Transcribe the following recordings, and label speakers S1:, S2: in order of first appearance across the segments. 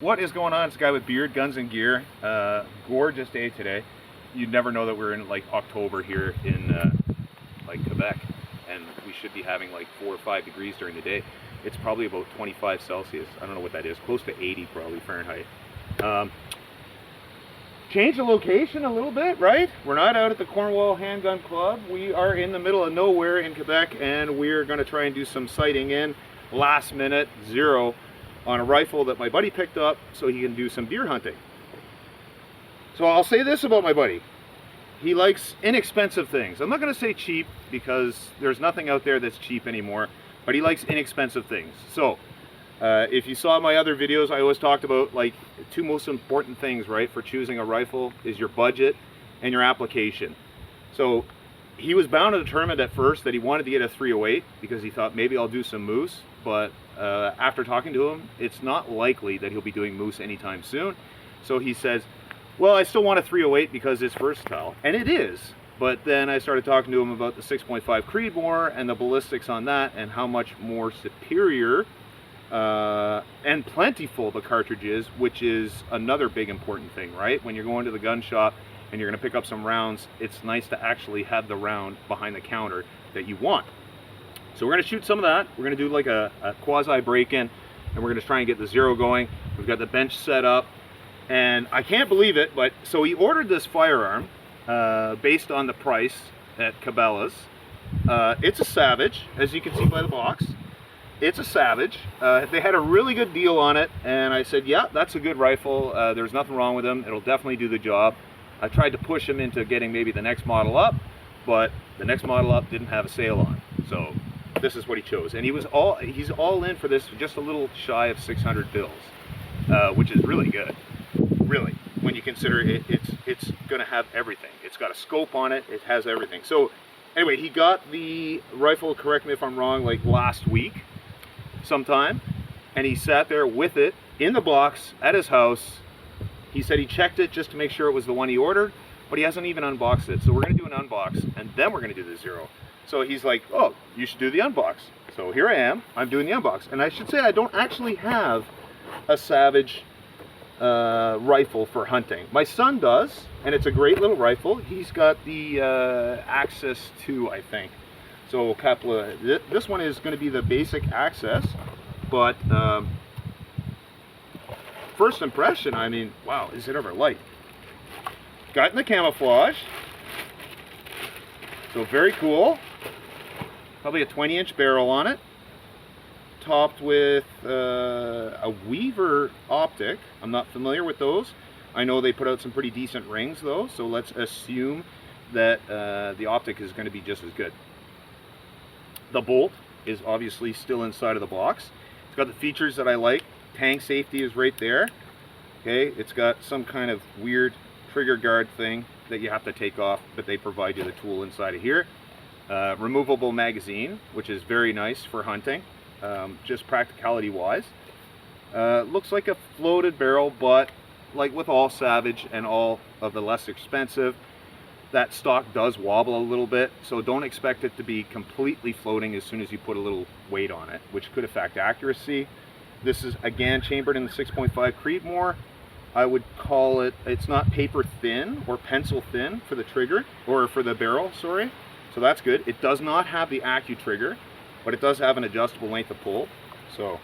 S1: What is going on? It's a guy with beard, guns, and gear. Gorgeous day today. You'd never know that we're in like October here in like Quebec, and we should be having like 4 or 5 degrees during the day. It's probably about 25 Celsius. I don't know what that is. Close to 80 probably Fahrenheit. Change the location a little bit, right? We're not out at the Cornwall Handgun Club. We are in the middle of nowhere in Quebec, and we're going to try and do some sighting in last minute, zero, on a rifle that my buddy picked up so he can do some deer hunting. So I'll say this about my buddy. He likes inexpensive things. I'm not going to say cheap because there's nothing out there that's cheap anymore, but he likes inexpensive things. So if you saw my other videos, I always talked about like 2 most important things, right, for choosing a rifle is your budget and your application. So he was bound and determined at first that he wanted to get a 308 because he thought maybe I'll do some moose, but after talking to him, it's not likely that he'll be doing moose anytime soon. So he says, well, I still want a 308 because it's versatile, and it is. But then I started talking to him about the 6.5 Creedmoor and the ballistics on that and how much more superior and plentiful the cartridge is, which is another big important thing, right? When you're going to the gun shop and you're going to pick up some rounds, it's nice to actually have the round behind the counter that you want. So we're going to shoot some of that. We're going to do like a quasi break-in, and we're going to try and get the zero going. We've got the bench set up, and I can't believe it, but so he ordered this firearm based on the price at Cabela's. It's a Savage, as you can see by the box. It's a Savage. They had a really good deal on it, and I said, yeah, that's a good rifle. There's nothing wrong with them. It'll definitely do the job. I tried to push him into getting maybe the next model up, but the next model up didn't have a sale on. So this is what he chose, and he's all in for this, just a little shy of 600 bills, which is really good, really, when you consider it's going to have everything. It's got a scope on it. It has everything. So anyway, he got the rifle, correct me if I'm wrong, like last week sometime, and he sat there with it in the box at his house. He said he checked it just to make sure it was the one he ordered, but he hasn't even unboxed it. So we're going to do an unbox, and then we're going to do the zero. So he's like, oh, you should do the unbox. So here I am. I'm doing the unbox. And I should say I don't actually have a Savage rifle for hunting. My son does, and it's a great little rifle. He's got the Access 2, I think. So this one is going to be the basic Access, but first impression, I mean, wow, is it ever light? Got in the camouflage. So very cool. Probably a 20-inch barrel on it, topped with a Weaver optic. I'm not familiar with those. I know they put out some pretty decent rings though, so let's assume that the optic is going to be just as good. The bolt is obviously still inside of the box. It's got the features that I like. Tank safety is right there. Okay, it's got some kind of weird trigger guard thing that you have to take off, but they provide you the tool inside of here. Removable magazine, which is very nice for hunting, just practicality wise. Looks like a floated barrel, but like with all Savage and all of the less expensive, that stock does wobble a little bit, so don't expect it to be completely floating as soon as you put a little weight on it, which could affect accuracy. This is again chambered in the 6.5 Creedmoor. I would call it, it's not paper thin or pencil thin for the trigger, or for the barrel, sorry. So that's good. It does not have the AccuTrigger, but it does have an adjustable length of pull. So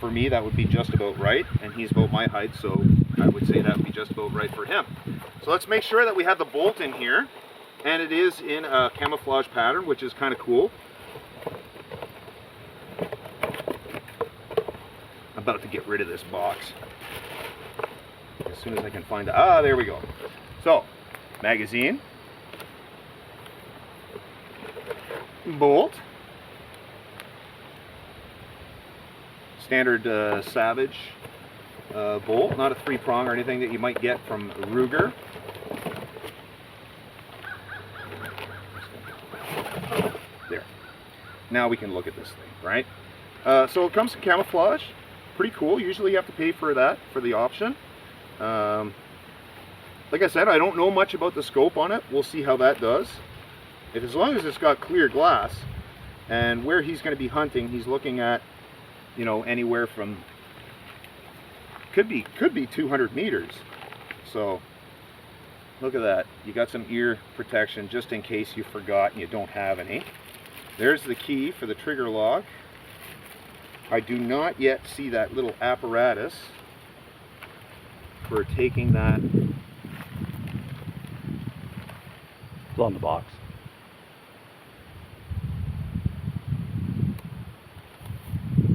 S1: for me, that would be just about right, and he's about my height, so I would say that would be just about right for him. So let's make sure that we have the bolt in here, and it is in a camouflage pattern, which is kind of cool. I'm about to get rid of this box as soon as I can find it. Ah, there we go. So, magazine, bolt, standard Savage bolt, not a 3-prong or anything that you might get from Ruger. There. Now we can look at this thing, right? So it comes in camouflage. Pretty cool. Usually you have to pay for that, for the option. Like I said, I don't know much about the scope on it. We'll see how that does. As long as it's got clear glass, and where he's going to be hunting, he's looking at, you know, anywhere from could be 200 meters. So look at that. You got some ear protection just in case you forgot and you don't have any. There's the key for the trigger lock. I do not yet see that little apparatus for taking that.
S2: It's on the box.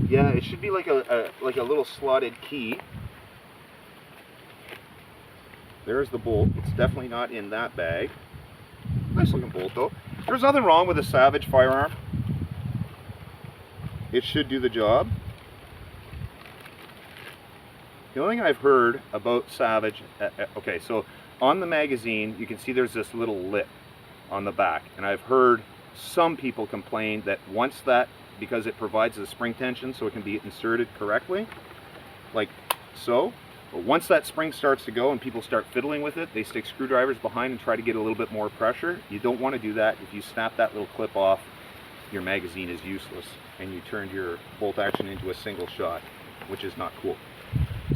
S1: Yeah, it should be like a little slotted key. There's the bolt. It's definitely not in that bag. Nice looking bolt though. There's nothing wrong with a Savage firearm. It should do the job. The only thing I've heard about Savage, okay, so on the magazine you can see there's this little lip on the back, and I've heard some people complain that once that, because it provides the spring tension so it can be inserted correctly, like so, but once that spring starts to go and people start fiddling with it, they stick screwdrivers behind and try to get a little bit more pressure. You don't want to do that. If you snap that little clip off, your magazine is useless and you turned your bolt action into a single shot, which is not cool.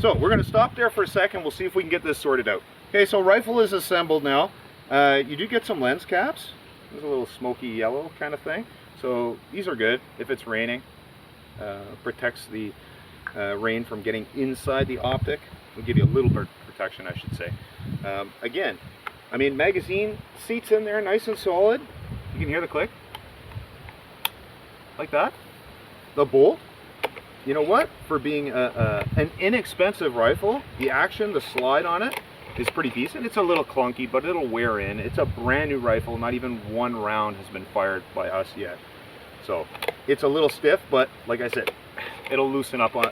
S1: So we're going to stop there for a second. We'll see if we can get this sorted out. Okay, so rifle is assembled now. You do get some lens caps. There's a little smoky yellow kind of thing. So these are good if it's raining. Protects the rain from getting inside the optic. Will give you a little bit of protection, I should say. Again, I mean, magazine seats in there nice and solid. You can hear the click. Like that. The bolt, you know what? For being an inexpensive rifle, the action, the slide on it is pretty decent. It's a little clunky, but it'll wear in. It's a brand new rifle. Not even one round has been fired by us yet. So it's a little stiff, but like I said, it'll loosen up on,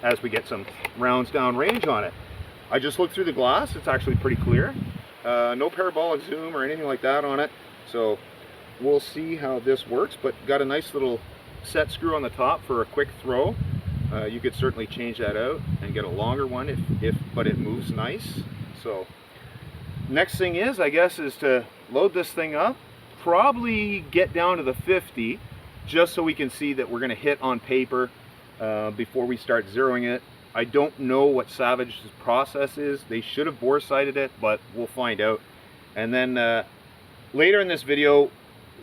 S1: as we get some rounds down range on it. I just looked through the glass. It's actually pretty clear. No parabolic zoom or anything like that on it. So we'll see how this works, but got a nice little set screw on the top for a quick throw. You could certainly change that out and get a longer one but it moves nice. So next thing is, I guess, is to load this thing up, probably get down to the 50 just so we can see that we're going to hit on paper before we start zeroing it. I don't know what Savage's process is. They should have bore sighted it, but we'll find out. And then later in this video,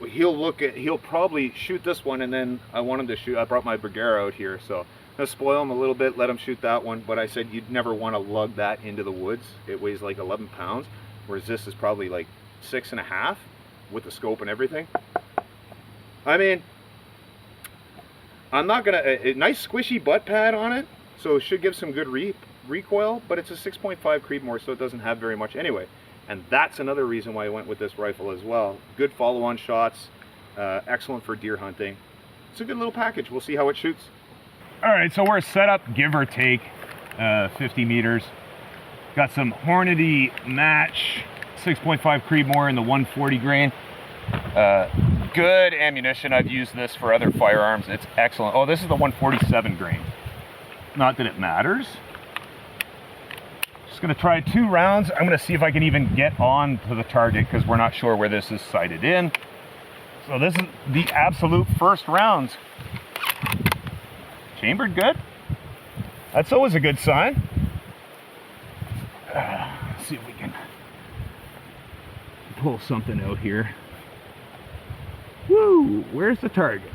S1: he'll probably shoot this one, and then I want him to shoot. I brought my Bergara out here, so I'm gonna spoil him a little bit, let him shoot that one. But I said you'd never want to lug that into the woods. It weighs like 11 pounds, whereas this is probably like 6.5 with the scope and everything. I mean, I'm not gonna, a nice squishy butt pad on it, so it should give some good recoil, but it's a 6.5 Creedmoor, so it doesn't have very much anyway. And that's another reason why I went with this rifle as well. Good follow-on shots, excellent for deer hunting. It's a good little package. We'll see how it shoots. All right, so we're set up, give or take, 50 meters. Got some Hornady match 6.5 Creedmoor in the 140 grain. Good ammunition. I've used this for other firearms. It's excellent. Oh, this is the 147 grain. Not that it matters. Just gonna try 2 rounds. I'm gonna see if I can even get on to the target because we're not sure where this is sighted in. So this is the absolute first rounds. Chambered good. That's always a good sign. Let's see if we can pull something out here. Woo! Where's the target?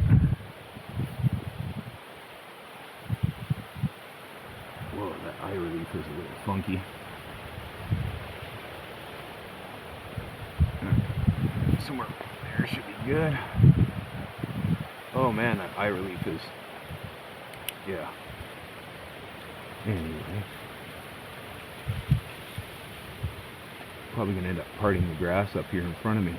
S1: Whoa, that eye relief is a little funky. Somewhere there should be good. Oh man, that eye relief is, yeah. Anyway, probably gonna end up parting the grass up here in front of me.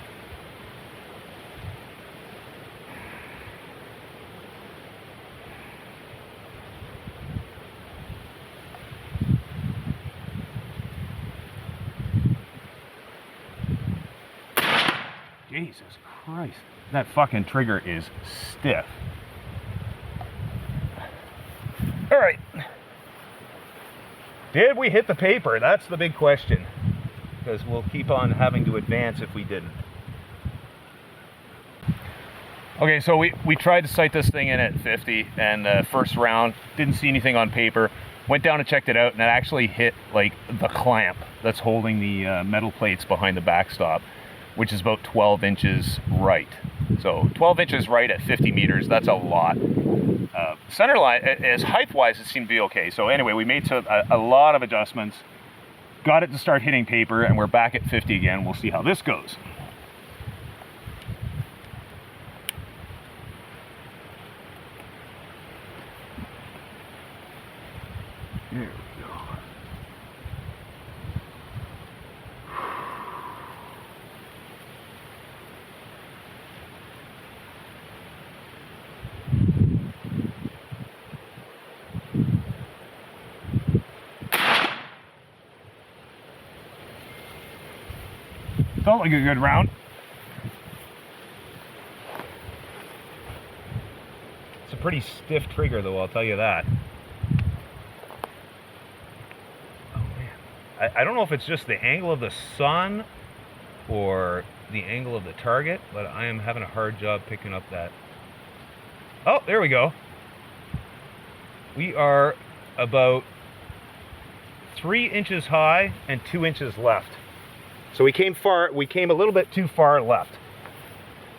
S1: Jesus Christ. That fucking trigger is stiff. Alright. Did we hit the paper? That's the big question. Because we'll keep on having to advance if we didn't. Okay, so we tried to sight this thing in at 50, and first round, didn't see anything on paper. Went down and checked it out, and it actually hit like the clamp that's holding the metal plates behind the backstop, which is about 12 inches right. So 12 inches right at 50 meters, that's a lot. Center line, as height-wise, it seemed to be okay. So anyway, we made a lot of adjustments, got it to start hitting paper, and we're back at 50 again. We'll see how this goes. There we go. Felt like a good round. It's a pretty stiff trigger though, I'll tell you that. I don't know if it's just the angle of the sun or the angle of the target, but I am having a hard job picking up that. Oh, there we go. We are about 3 inches high and 2 inches left. So we came a little bit too far left.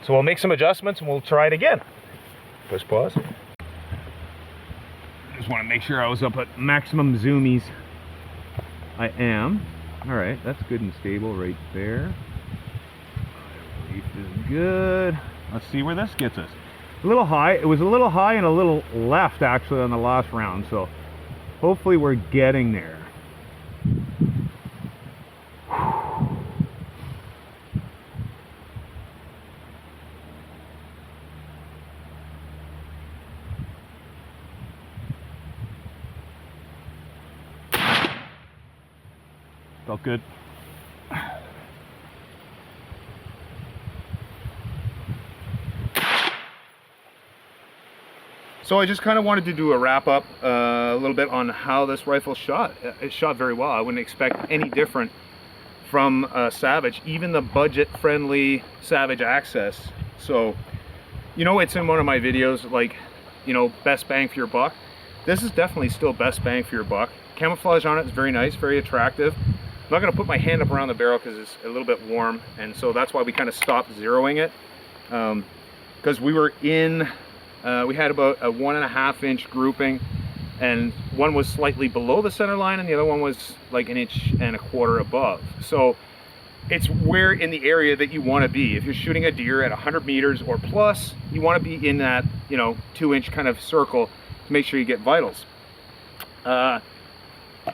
S1: So we'll make some adjustments and we'll try it again. Push pause. I just want to make sure I was up at maximum zoomies. I am. All right, that's good and stable right there. Relief is good. Let's see where this gets us. A little high. It was a little high and a little left actually on the last round. So hopefully we're getting there. Felt good. So I just kind of wanted to do a wrap up a little bit on how this rifle shot. It shot very well. I wouldn't expect any different from Savage, even the budget friendly Savage Access. So, you know, it's in one of my videos, like, you know, best bang for your buck. This is definitely still best bang for your buck. Camouflage on it is very nice, very attractive. I'm not going to put my hand up around the barrel because it's a little bit warm, and so that's why we kind of stopped zeroing it, because we were in, we had about a 1.5 inch grouping, and one was slightly below the center line and the other one was like 1.25 inches above. So it's where in the area that you want to be. If you're shooting a deer at 100 meters or plus, you want to be in that, you know, 2-inch kind of circle to make sure you get vitals.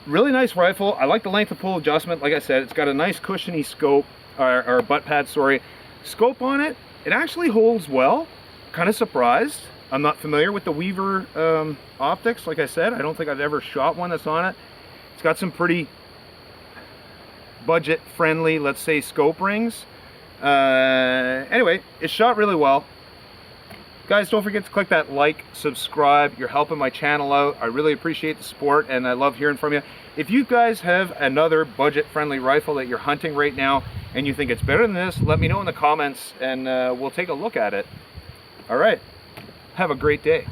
S1: Really nice rifle. I like the length of pull adjustment. Like I said, it's got a nice cushiony scope, or butt pad, sorry. Scope on it, it actually holds well. Kind of surprised. I'm not familiar with the Weaver optics. Like I said, I don't think I've ever shot one that's on it. It's got some pretty budget friendly, let's say, scope rings. Anyway, it shot really well. Guys, don't forget to click that like, subscribe. You're helping my channel out. I really appreciate the support and I love hearing from you. If you guys have another budget-friendly rifle that you're hunting right now and you think it's better than this, let me know in the comments and we'll take a look at it. All right, have a great day.